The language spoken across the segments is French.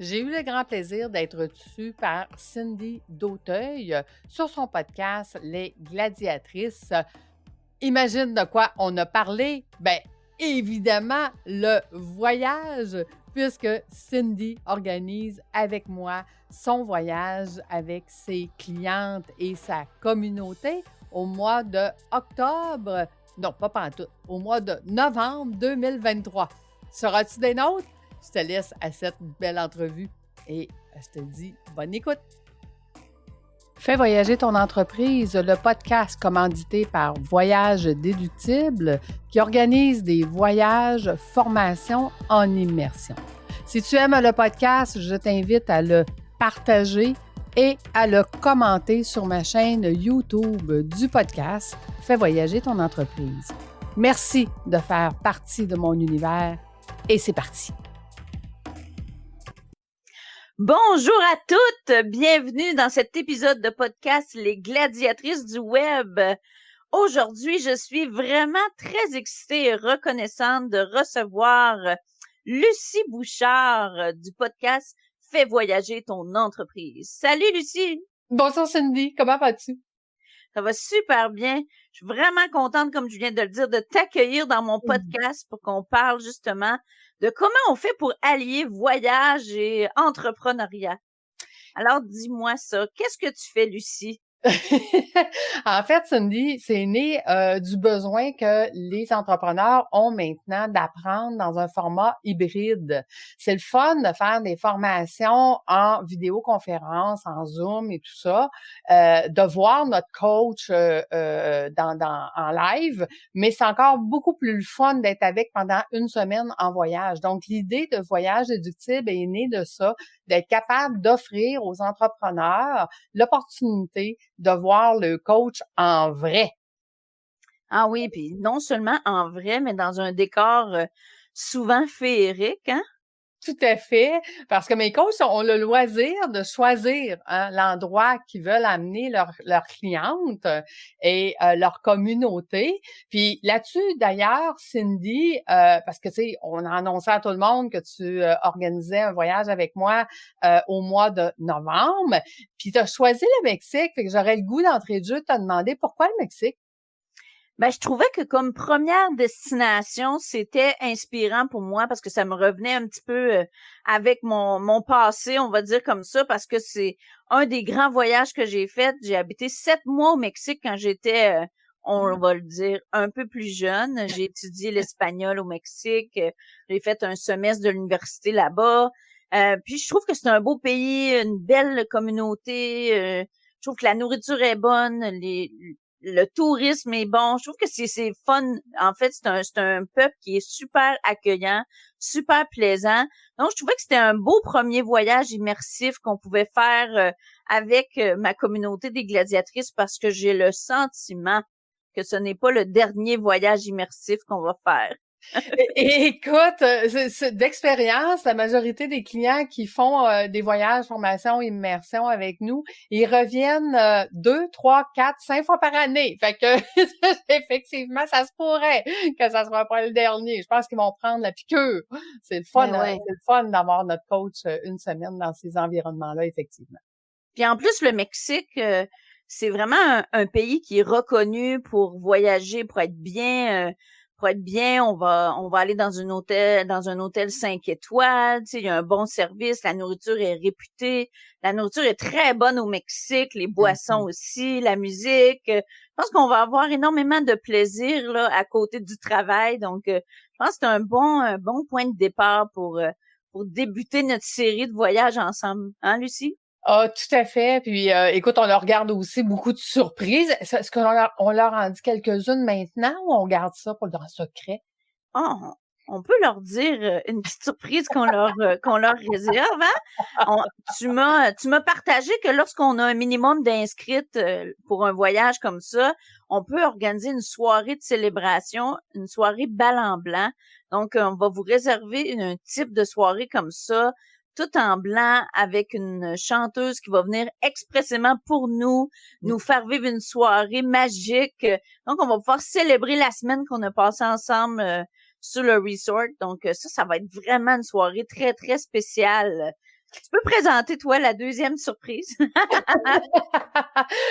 J'ai eu le grand plaisir d'être reçue par Cindy Dauteuil sur son podcast Les Gladiatrices. Imagine de quoi on a parlé? Bien, évidemment, le voyage, puisque Cindy organise avec moi son voyage avec ses clientes et sa communauté au mois de octobre, non, pas pantoute, au mois de novembre 2023. Seras-tu des nôtres? Je te laisse à cette belle entrevue et je te dis bonne écoute. Fais voyager ton entreprise, le podcast commandité par Voyage Déductible qui organise des voyages, formations en immersion. Si tu aimes le podcast, je t'invite à le partager et à le commenter sur ma chaîne YouTube du podcast Fais voyager ton entreprise. Merci de faire partie de mon univers et c'est parti. Bonjour à toutes, bienvenue dans cet épisode de podcast Les Gladiatrices du Web. Aujourd'hui, je suis vraiment très excitée et reconnaissante de recevoir Lucie Bouchard du podcast Fais voyager ton entreprise. Salut Lucie! Bonjour Cindy, comment vas-tu? Ça va super bien. Je suis vraiment contente, comme je viens de le dire, de t'accueillir dans mon podcast pour qu'on parle justement de comment on fait pour allier voyage et entrepreneuriat. Alors, dis-moi ça. Qu'est-ce que tu fais, Lucie? En fait, Cindy, c'est né du besoin que les entrepreneurs ont maintenant d'apprendre dans un format hybride. C'est le fun de faire des formations en vidéoconférence, en Zoom et tout ça, de voir notre coach en live, mais c'est encore beaucoup plus le fun d'être avec pendant une semaine en voyage. Donc, l'idée de voyage déductible est née de ça, d'être capable d'offrir aux entrepreneurs l'opportunité de voir le coach en vrai. Ah oui, puis non seulement en vrai, mais dans un décor souvent féerique, hein? Tout à fait, parce que mes coachs ont le loisir de choisir l'endroit qu'ils veulent amener leurs clientes et leur communauté. Puis là-dessus, d'ailleurs, Cindy, parce que tu sais, on a annoncé à tout le monde que tu organisais un voyage avec moi au mois de novembre, puis tu as choisi le Mexique, fait que j'aurais le goût d'entrée de jeu de te demander pourquoi le Mexique? Ben, je trouvais que comme première destination, c'était inspirant pour moi parce que ça me revenait un petit peu avec mon passé, on va dire comme ça, parce que c'est un des grands voyages que j'ai fait. J'ai habité 7 mois au Mexique quand j'étais, on va le dire, un peu plus jeune. J'ai étudié l'espagnol au Mexique. J'ai fait un semestre de l'université là-bas. Puis je trouve que c'est un beau pays, une belle communauté. Je trouve que la nourriture est bonne, le tourisme est bon. Je trouve que c'est fun. En fait, c'est un peuple qui est super accueillant, super plaisant. Donc, je trouvais que c'était un beau premier voyage immersif qu'on pouvait faire avec ma communauté des gladiatrices parce que j'ai le sentiment que ce n'est pas le dernier voyage immersif qu'on va faire. Écoute, c'est d'expérience, la majorité des clients qui font des voyages, formations, immersion avec nous, ils reviennent 2, 3, 4, 5 fois par année. Fait que effectivement, ça se pourrait que ça soit pas le dernier. Je pense qu'ils vont prendre la piqûre. C'est le fun, Ouais. c'est le fun d'avoir notre coach une semaine dans ces environnements-là, effectivement. Puis en plus, le Mexique, c'est vraiment un pays qui est reconnu pour voyager, pour être bien. Pour être bien, on va aller dans un hôtel 5 étoiles. Tu sais, il y a un bon service, la nourriture est réputée, la nourriture est très bonne au Mexique, les boissons aussi, la musique. Je pense qu'on va avoir énormément de plaisir là à côté du travail. Donc, je pense que c'est un bon point de départ pour débuter notre série de voyages ensemble, hein, Lucie? Ah, tout à fait. Puis, écoute, on leur garde aussi beaucoup de surprises. Est-ce qu'on leur en dit quelques-unes maintenant ou on garde ça pour le grand secret? Ah, on peut leur dire une petite surprise qu'on leur réserve, hein? Tu m'as partagé que lorsqu'on a un minimum d'inscrites pour un voyage comme ça, on peut organiser une soirée de célébration, une soirée bal en blanc. Donc, on va vous réserver un type de soirée comme ça, tout en blanc, avec une chanteuse qui va venir expressément pour nous faire vivre une soirée magique. Donc, on va pouvoir célébrer la semaine qu'on a passée ensemble sur le resort. Donc, ça va être vraiment une soirée très, très spéciale. Tu peux présenter, toi, la deuxième surprise.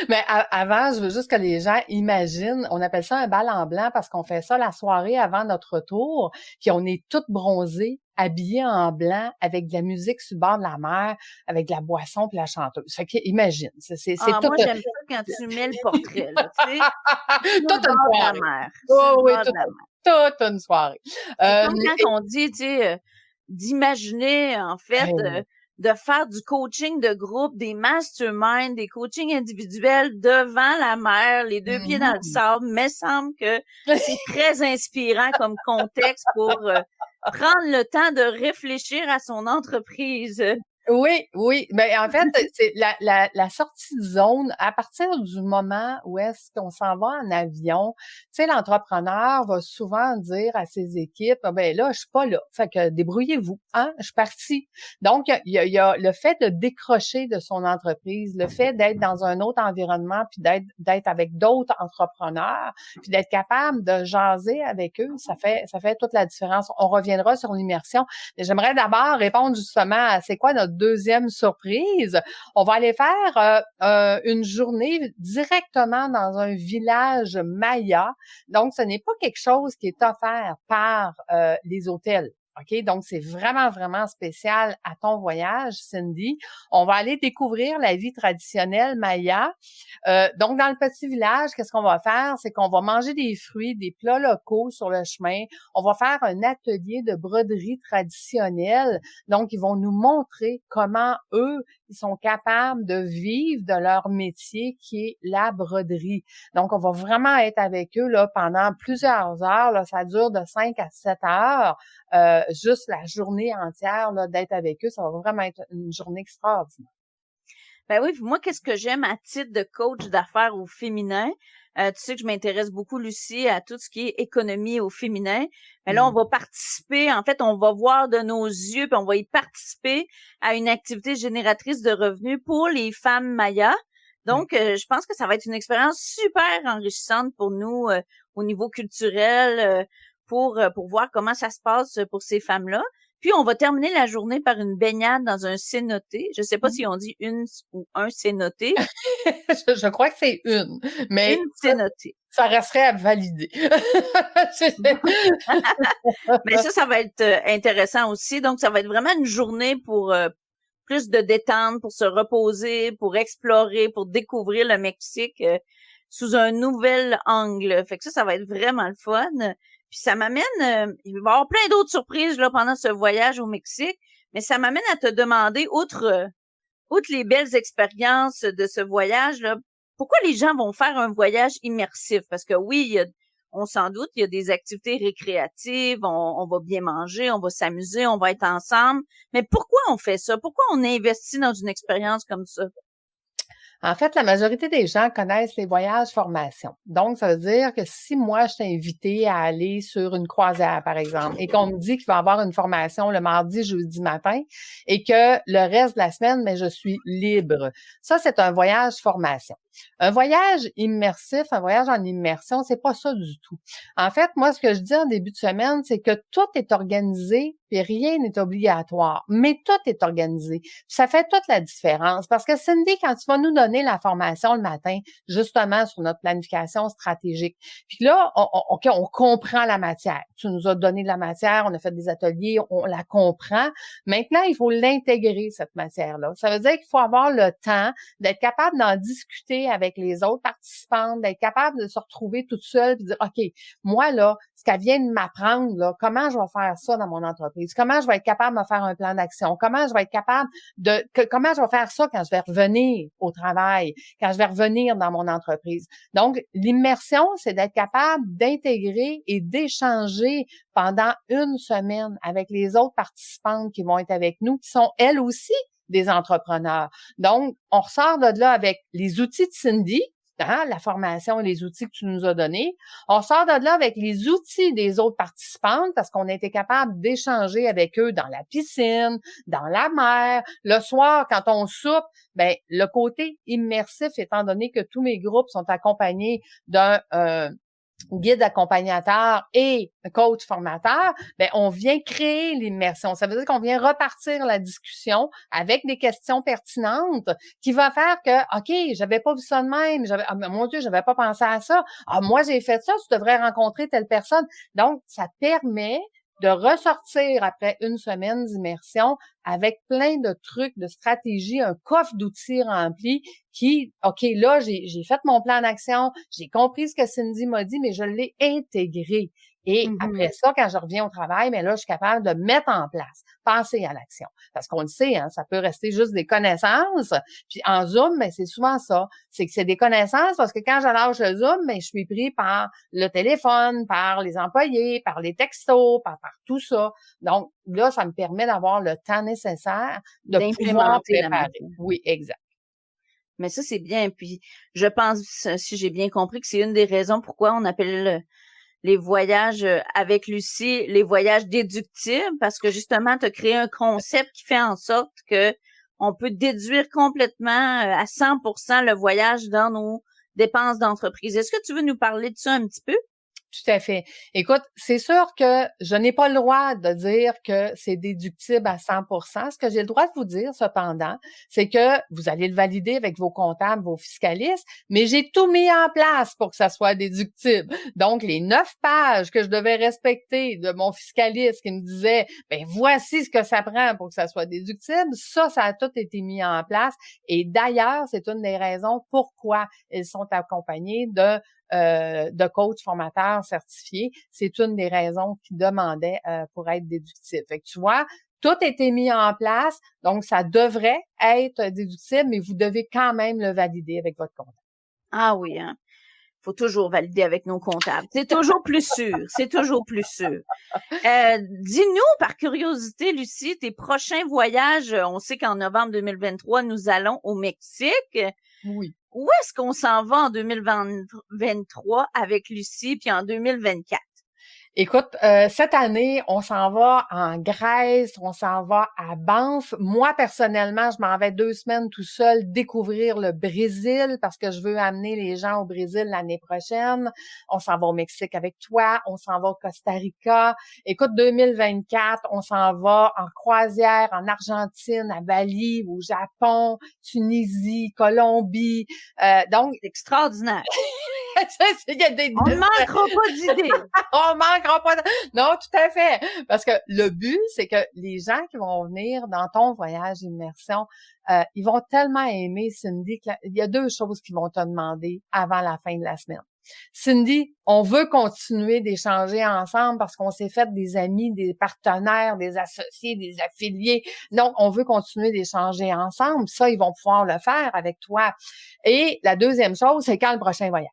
Mais avant, je veux juste que les gens imaginent, on appelle ça un bal en blanc parce qu'on fait ça la soirée avant notre retour, puis on est toutes bronzées, habillées en blanc, avec de la musique sur le bord de la mer, avec de la boisson puis la chanteuse. Fait que imagine, c'est tout. Moi, j'aime ça quand tu mets le portrait, là, tu sais, sur Toute le une bord de la soirée. mer. Sur Oh, le oui, bord de la mer. toute une soirée. C'est comme quand on dit, tu sais, d'imaginer, en fait, Hey, de faire du coaching de groupe, des masterminds, des coachings individuels devant la mer, les deux pieds dans le sable, mais semble que c'est très inspirant comme contexte pour prendre le temps de réfléchir à son entreprise. Oui, oui. Mais en fait, c'est la sortie de zone, à partir du moment où est-ce qu'on s'en va en avion, tu sais, l'entrepreneur va souvent dire à ses équipes, ah, ben là, je suis pas là. Fait que débrouillez-vous, hein, je suis partie. Donc, il y a le fait de décrocher de son entreprise, le fait d'être dans un autre environnement, puis d'être avec d'autres entrepreneurs, puis d'être capable de jaser avec eux, ça fait toute la différence. On reviendra sur l'immersion. Mais j'aimerais d'abord répondre justement à c'est quoi notre deuxième surprise. On va aller faire une journée directement dans un village maya. Donc, ce n'est pas quelque chose qui est offert par les hôtels. OK? Donc, c'est vraiment, vraiment spécial à ton voyage, Cindy. On va aller découvrir la vie traditionnelle maya. Donc, dans le petit village, qu'est-ce qu'on va faire? C'est qu'on va manger des fruits, des plats locaux sur le chemin. On va faire un atelier de broderie traditionnelle. Donc, ils vont nous montrer comment eux, ils sont capables de vivre de leur métier qui est la broderie. Donc, on va vraiment être avec eux là pendant plusieurs heures. Là, ça dure de 5 à 7 heures. Juste la journée entière là, d'être avec eux. Ça va vraiment être une journée extraordinaire. Ben oui, puis moi, qu'est-ce que j'aime à titre de coach d'affaires au féminin? Tu sais que je m'intéresse beaucoup, Lucie, à tout ce qui est économie au féminin. Mais là, on va participer, en fait, on va voir de nos yeux, puis on va y participer à une activité génératrice de revenus pour les femmes mayas. Donc, je pense que ça va être une expérience super enrichissante pour nous au niveau culturel, pour voir comment ça se passe pour ces femmes-là. Puis, on va terminer la journée par une baignade dans un cénoté. Je sais pas si on dit une ou un cénoté. Je crois que c'est une, mais Une cénoté. ça resterait à valider. Mais ça va être intéressant aussi. Donc, ça va être vraiment une journée pour plus de détente, pour se reposer, pour explorer, pour découvrir le Mexique sous un nouvel angle. Fait que ça va être vraiment le fun. Puis ça m'amène, il va y avoir plein d'autres surprises là pendant ce voyage au Mexique, mais ça m'amène à te demander, outre les belles expériences de ce voyage-là, pourquoi les gens vont faire un voyage immersif? Parce que oui, on s'en doute, il y a des activités récréatives, on va bien manger, on va s'amuser, on va être ensemble. Mais pourquoi on fait ça? Pourquoi on investit dans une expérience comme ça? En fait, la majorité des gens connaissent les voyages formation. Donc, ça veut dire que si moi, je t'ai invité à aller sur une croisière, par exemple, et qu'on me dit qu'il va y avoir une formation le mardi, jeudi matin, et que le reste de la semaine, mais je suis libre. Ça, c'est un voyage formation. Un voyage immersif, un voyage en immersion, c'est pas ça du tout. En fait, moi, ce que je dis en début de semaine, c'est que tout est organisé, puis rien n'est obligatoire, mais tout est organisé. Ça fait toute la différence parce que Cindy, quand tu vas nous donner la formation le matin, justement sur notre planification stratégique, puis là, on comprend la matière. Tu nous as donné de la matière, on a fait des ateliers, on la comprend. Maintenant, il faut l'intégrer, cette matière-là. Ça veut dire qu'il faut avoir le temps d'être capable d'en discuter avec les autres participantes, d'être capable de se retrouver toute seule et de dire, OK, moi, là, ce qu'elle vient de m'apprendre, là, comment je vais faire ça dans mon entreprise? Comment je vais être capable de me faire un plan d'action? Comment je vais être capable comment je vais faire ça quand je vais revenir au travail, quand je vais revenir dans mon entreprise? Donc, l'immersion, c'est d'être capable d'intégrer et d'échanger pendant une semaine avec les autres participantes qui vont être avec nous, qui sont elles aussi des entrepreneurs. Donc, on ressort de là avec les outils de Cindy, hein, la formation et les outils que tu nous as donnés. On sort de là avec les outils des autres participantes parce qu'on a été capable d'échanger avec eux dans la piscine, dans la mer. Le soir, quand on soupe, ben le côté immersif, étant donné que tous mes groupes sont accompagnés d'un guide accompagnateur et coach formateur, ben on vient créer l'immersion. Ça veut dire qu'on vient repartir la discussion avec des questions pertinentes qui va faire que, OK, j'avais pas vu ça de même, mon Dieu, j'avais pas pensé à ça. Ah, moi, j'ai fait ça, tu devrais rencontrer telle personne. Donc, ça permet de ressortir après une semaine d'immersion avec plein de trucs, de stratégies, un coffre d'outils rempli qui, OK, là, j'ai fait mon plan d'action, j'ai compris ce que Cindy m'a dit, mais je l'ai intégré. Et après ça, quand je reviens au travail, mais là, je suis capable de mettre en place, passer à l'action. Parce qu'on le sait, hein, ça peut rester juste des connaissances. Puis en Zoom, mais c'est souvent ça. C'est que c'est des connaissances parce que quand je lâche le Zoom, mais je suis pris par le téléphone, par les employés, par les textos, par tout ça. Donc, là, ça me permet d'avoir le temps nécessaire de pouvoir préparer. Oui, exact. Mais ça, c'est bien. Puis, je pense, si j'ai bien compris, que c'est une des raisons pourquoi on appelle les voyages avec Lucie les voyages déductibles, parce que justement, tu as créé un concept qui fait en sorte que on peut déduire complètement à 100% le voyage dans nos dépenses d'entreprise. Est-ce que tu veux nous parler de ça un petit peu? Tout à fait. Écoute, c'est sûr que je n'ai pas le droit de dire que c'est déductible à 100%. Ce que j'ai le droit de vous dire, cependant, c'est que vous allez le valider avec vos comptables, vos fiscalistes, mais j'ai tout mis en place pour que ça soit déductible. Donc, les 9 pages que je devais respecter de mon fiscaliste qui me disait, ben voici ce que ça prend pour que ça soit déductible, ça a tout été mis en place. Et d'ailleurs, c'est une des raisons pourquoi ils sont accompagnés de coach formateur certifié. C'est une des raisons qu'ils demandaient pour être déductible. Fait que tu vois, tout a été mis en place, donc ça devrait être déductible, mais vous devez quand même le valider avec votre comptable. Ah oui, hein. Faut toujours valider avec nos comptables. C'est toujours plus sûr. C'est toujours plus sûr. Dis-nous, par curiosité, Lucie, tes prochains voyages. On sait qu'en novembre 2023, nous allons au Mexique. Oui. Où est-ce qu'on s'en va en 2023 avec Lucie, puis en 2024? Écoute, cette année, on s'en va en Grèce, on s'en va à Banff. Moi, personnellement, je m'en vais 2 semaines tout seul découvrir le Brésil parce que je veux amener les gens au Brésil l'année prochaine. On s'en va au Mexique avec toi, on s'en va au Costa Rica. Écoute, 2024, on s'en va en croisière en Argentine, à Bali, au Japon, Tunisie, Colombie. Donc, c'est extraordinaire. Il y a des... On ne manquera pas d'idées. On manquera pas. Non, tout à fait. Parce que le but, c'est que les gens qui vont venir dans ton voyage d'immersion, ils vont tellement aimer, Cindy, qu'il y a 2 choses qu'ils vont te demander avant la fin de la semaine. Cindy, on veut continuer d'échanger ensemble parce qu'on s'est fait des amis, des partenaires, des associés, des affiliés. Donc, on veut continuer d'échanger ensemble. Ça, ils vont pouvoir le faire avec toi. Et la deuxième chose, c'est quand le prochain voyage.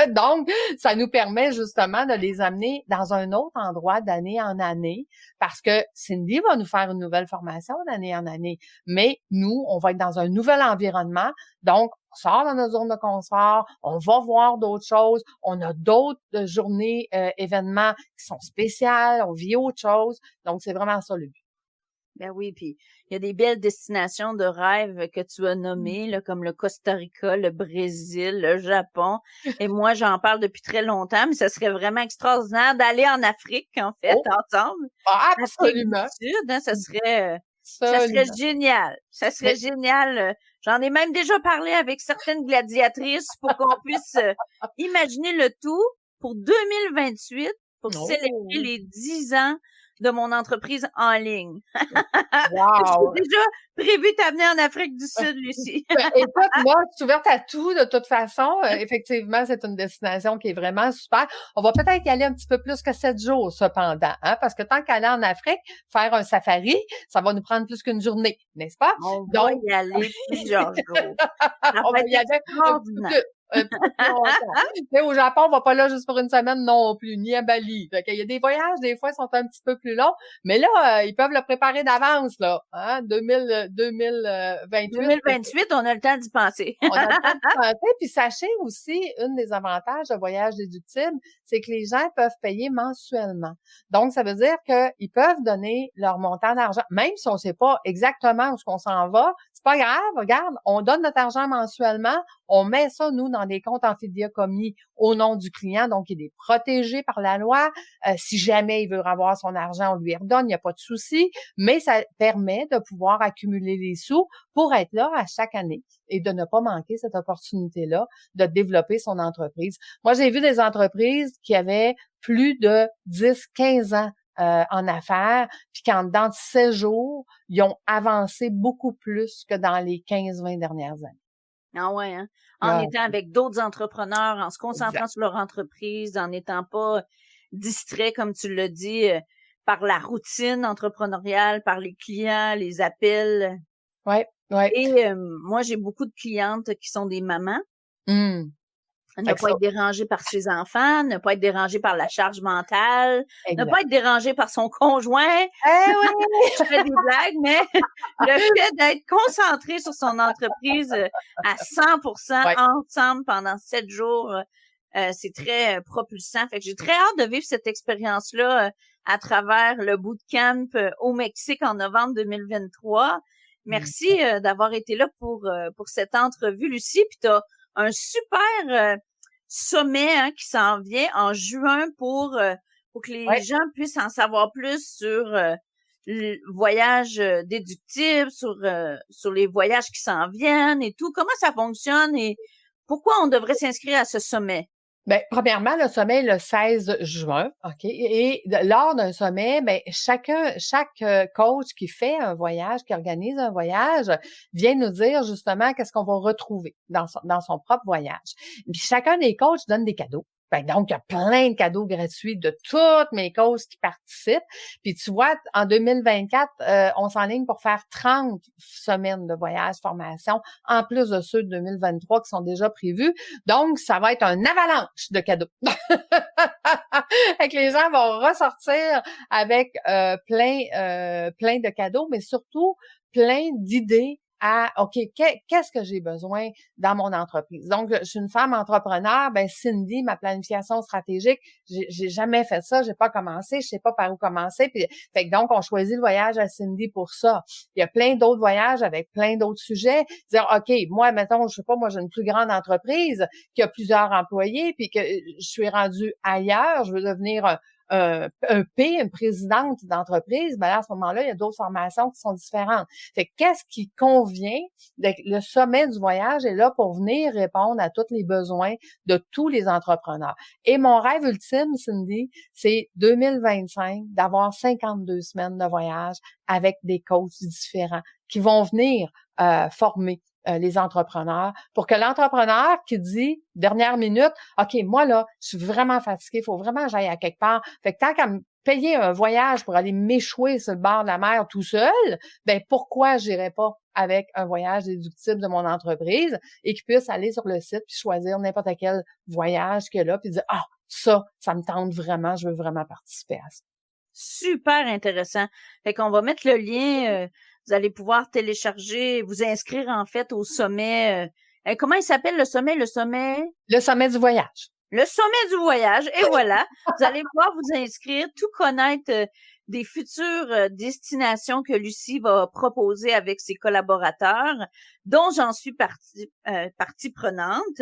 Donc, ça nous permet justement de les amener dans un autre endroit d'année en année parce que Cindy va nous faire une nouvelle formation d'année en année. Mais nous, on va être dans un nouvel environnement. Donc, on sort dans notre zone de confort, on va voir d'autres choses, on a d'autres journées, événements qui sont spéciales, on vit autre chose. Donc, c'est vraiment ça le but. Ben oui, puis il y a des belles destinations de rêve que tu as nommées, là, comme le Costa Rica, le Brésil, le Japon. Et moi, j'en parle depuis très longtemps, mais ça serait vraiment extraordinaire d'aller en Afrique, en fait, ensemble. Ah, absolument. Afrique du Sud, hein, ça serait génial. Ça serait génial. J'en ai même déjà parlé avec certaines gladiatrices pour qu'on puisse imaginer le tout pour 2028 pour célébrer les 10 ans de mon entreprise en ligne. Wow! J'ai déjà prévu t'amener en Afrique du Sud, Lucie. Écoute, moi, je suis ouverte à tout de toute façon. Effectivement, c'est une destination qui est vraiment super. On va peut-être y aller un petit peu plus que 7 jours, cependant, hein, parce que tant qu'aller en Afrique, faire un safari, ça va nous prendre plus qu'une journée, n'est-ce pas? On va y aller plusieurs jours. On va y aller un peu plus longtemps. Au Japon, on va pas là juste pour une semaine non plus, ni à Bali. Fait qu'il y a des voyages, des fois, ils sont un petit peu plus longs, mais là, ils peuvent le préparer d'avance, là. Hein? 2028. 2028, on a le temps d'y penser. On a le temps d'y penser. Puis sachez aussi, une des avantages de voyage déductible, c'est que les gens peuvent payer mensuellement. Donc, ça veut dire qu'ils peuvent donner leur montant d'argent, même si on sait pas exactement où on s'en va. C'est pas grave, regarde, on donne notre argent mensuellement, on met ça, nous, dans des comptes en fiduciaire au nom du client, donc il est protégé par la loi. Si jamais il veut avoir son argent, on lui redonne, il n'y a pas de souci, mais ça permet de pouvoir accumuler les sous pour être là à chaque année et de ne pas manquer cette opportunité-là de développer son entreprise. Moi, j'ai vu des entreprises qui avaient plus de 10, 15 ans en affaires, puis qu'en dedans de 16 jours, ils ont avancé beaucoup plus que dans les 15-20 dernières années. Ah ouais, hein? En Ah, étant avec d'autres entrepreneurs, en se concentrant exact. sur leur entreprise, en n'étant pas distrait, comme tu l'as dit, par la routine entrepreneuriale, par les clients, les appels. Ouais, ouais. Et moi, j'ai beaucoup de clientes qui sont des mamans. Ne Fait que pas ça, être dérangé par ses enfants, ne pas être dérangé par la charge mentale, ne pas exact. être dérangé par son conjoint. Eh oui! Je fais des blagues, mais le fait d'être concentré sur son entreprise à 100% Ouais. ensemble pendant 7 jours, c'est très propulsant. Fait que j'ai très hâte de vivre cette expérience-là à travers le bootcamp au Mexique en novembre 2023. Merci d'avoir été là pour cette entrevue, Lucie. Puis t'as un super sommet qui s'en vient en juin pour que les Ouais. gens puissent en savoir plus sur le voyage déductible, sur les voyages qui s'en viennent et tout. Comment ça fonctionne et pourquoi on devrait s'inscrire à ce sommet? Ben, premièrement, le sommet est le 16 juin, OK? Et lors d'un sommet, ben, chaque coach qui fait un voyage, qui organise un voyage, vient nous dire justement qu'est-ce qu'on va retrouver dans son propre voyage. Puis chacun des coachs donne des cadeaux. Ben, donc, il y a plein de cadeaux gratuits de toutes mes coachs qui participent. Puis tu vois, en 2024, on s'enligne pour faire 30 semaines de voyage, formation, en plus de ceux de 2023 qui sont déjà prévus. Donc, ça va être un avalanche de cadeaux. Fait que les gens vont ressortir avec plein de cadeaux, mais surtout plein d'idées à OK, qu'est-ce que j'ai besoin dans mon entreprise. Donc, je suis une femme entrepreneur, ben Cindy, ma planification stratégique, j'ai jamais fait ça, j'ai pas commencé, je sais pas par où commencer. Puis, fait que donc, on choisit le voyage à Cindy pour ça. Il y a plein d'autres voyages avec plein d'autres sujets. Dire OK, moi, mettons, je sais pas, moi j'ai une plus grande entreprise qui a plusieurs employés, puis que je suis rendue ailleurs, je veux devenir une présidente d'entreprise, ben là, à ce moment-là, il y a d'autres formations qui sont différentes. Fait que qu'est-ce qui convient? Le sommet du voyage est là pour venir répondre à tous les besoins de tous les entrepreneurs. Et mon rêve ultime, Cindy, c'est 2025, d'avoir 52 semaines de voyage avec des coachs différents qui vont venir former les entrepreneurs, pour que l'entrepreneur qui dit, dernière minute, OK, moi là, je suis vraiment fatigué, il faut vraiment que j'aille à quelque part. Fait que tant qu'à me payer un voyage pour aller m'échouer sur le bord de la mer tout seul, ben pourquoi j'irais pas avec un voyage déductible de mon entreprise et qu'il puisse aller sur le site puis choisir n'importe quel voyage qu'il y a là puis dire, ah, ça me tente vraiment, je veux vraiment participer à ça. Super intéressant. Fait qu'on va mettre le lien. Vous allez pouvoir télécharger, vous inscrire en fait au sommet. Comment il s'appelle le sommet? Le sommet du voyage. Le sommet du voyage. Et voilà, vous allez pouvoir vous inscrire, tout connaître des futures destinations que Lucie va proposer avec ses collaborateurs, dont j'en suis partie prenante.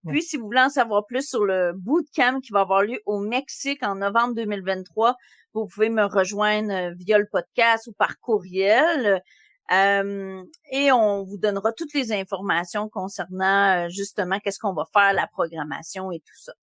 Puis, si vous voulez en savoir plus sur le bootcamp qui va avoir lieu au Mexique en novembre 2023, vous pouvez me rejoindre via le podcast ou par courriel. Et on vous donnera toutes les informations concernant justement qu'est-ce qu'on va faire, la programmation et tout ça.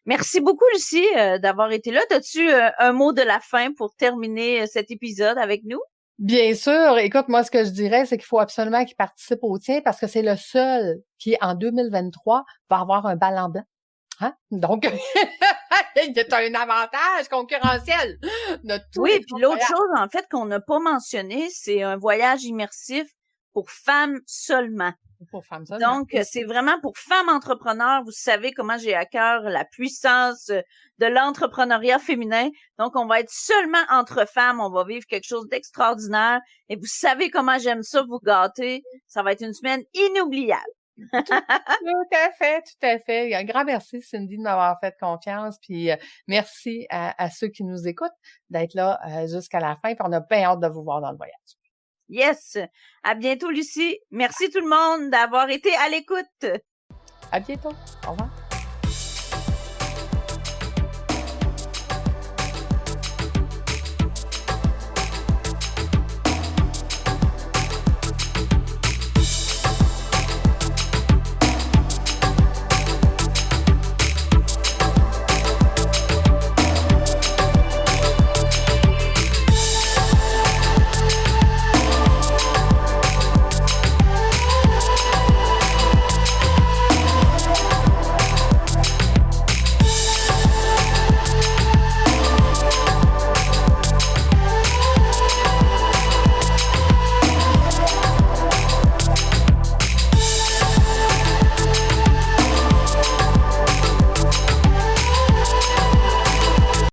Merci beaucoup, Lucie, d'avoir été là. As-tu un mot de la fin pour terminer cet épisode avec nous? Bien sûr. Écoute, moi, ce que je dirais, c'est qu'il faut absolument qu'il participe au tien parce que c'est le seul qui, en 2023, va avoir un ballon blanc. Hein? Donc, il y a un avantage concurrentiel de tous Oui, les puis autres l'autre voyages. chose, en fait, qu'on n'a pas mentionné, c'est un voyage immersif pour femmes seulement. Pour femmes seulement. Donc, c'est vraiment pour femmes entrepreneurs. Vous savez comment j'ai à cœur la puissance de l'entrepreneuriat féminin. Donc, on va être seulement entre femmes. On va vivre quelque chose d'extraordinaire. Et vous savez comment j'aime ça, vous gâter. Ça va être une semaine inoubliable. Tout à fait, tout à fait. Un grand merci, Cindy, de m'avoir fait confiance. Puis merci à ceux qui nous écoutent d'être là jusqu'à la fin. Puis on a bien hâte de vous voir dans le voyage. Yes. À bientôt, Lucie. Merci tout le monde d'avoir été à l'écoute. À bientôt. Au revoir.